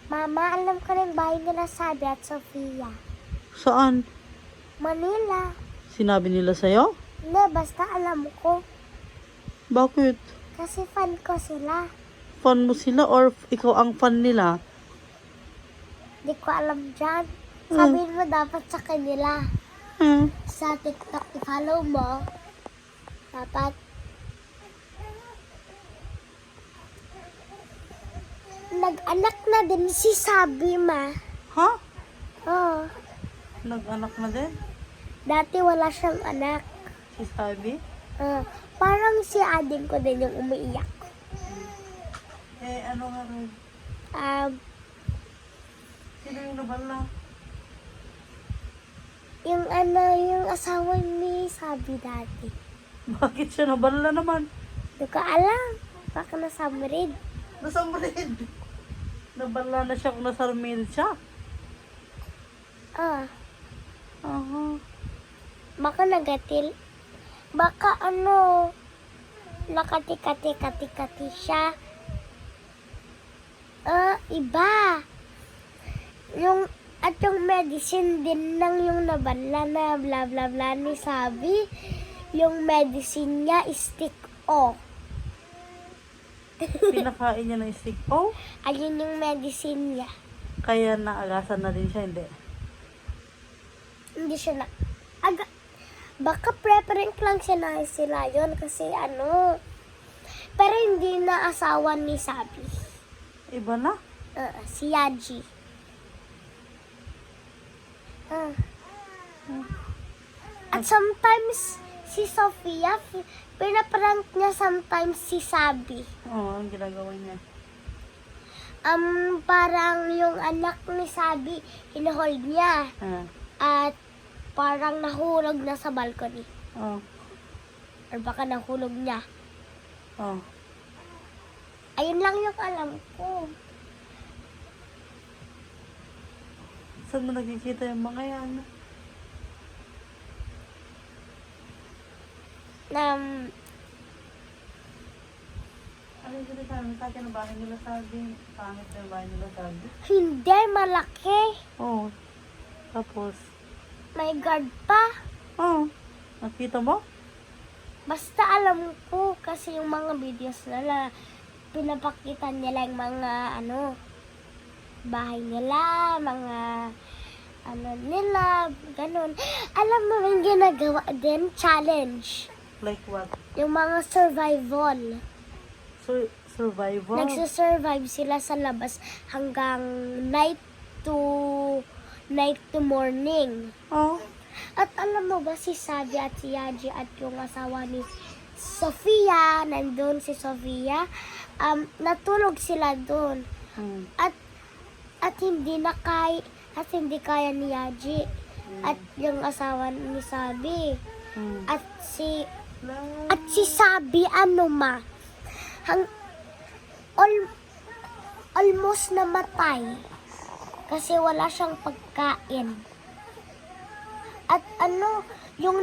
Mama, alam ko na yung bahay nila Sabi at Sofia. Saan? Manila. Sinabi nila sa'yo? Hindi, basta alam ko. Bakit? Kasi fan ko sila. Fan mo sila or ikaw ang fan nila? Di ko alam dyan. Sabihin mo dapat sa kanila. Sa TikTok, i-follow mo. Dapat. Nag-anak na din si Sabi, ma. Ha? Oo. Nag-anak na din? Dati wala siyang anak. Si Sabi? Parang si ading ko din yung umiiyak. Ano nga rin? Sino yung nabala? Yung asawa ni Sabi dati. Bakit siya nabala naman? Di ko alam. Baka nasa Madrid. Nasa Madrid. Nabala na siya kung nasa Madrid siya. Baka nagatil. Baka nakati-kati siya. Iba. At yung medicine din lang yung nabala na bla bla bla ni Sabi. Yung medicine niya is stick-o. Pinakain niya ng stick. Oh? Ayun yung medicine niya. Kaya naagasan na din siya, hindi? Hindi siya baka preference lang siya na sila yun kasi pero hindi na asawa ni Sabi. Iba na? Si Yaji. At sometimes si Sofia, pinaprank niya sometimes si Sabi. Oo, ang ginagawa niya. Parang yung anak ni Sabi, hinahold niya. At parang nahulog na sa balcony. Or baka nahulog niya. Ayun lang yung alam ko. Saan mo nakikita yung mga yan? Ano yung sinasabi sa akin ang bahay nila Sabi? Pangit na yung bahay nila Sabi? Hindi, malaki. Oo. Tapos? May guard pa. Oo. Nakita mo? Basta alam ko kasi yung mga videos nila, pinapakita nila yung mga bahay nila, mga nila, ganun. Alam mo yung ginagawa din, challenge. Like what? Yung mga survival. Survival? Nagsusurvive sila sa labas hanggang night to morning. At alam mo ba si Sabi at si Yaji at yung asawa ni Sofia, nandun si Sofia, natulog sila doon. At hindi kaya ni Yaji at yung asawa ni Sabi. At si Sabi almost namatay kasi wala siyang pagkain. At yung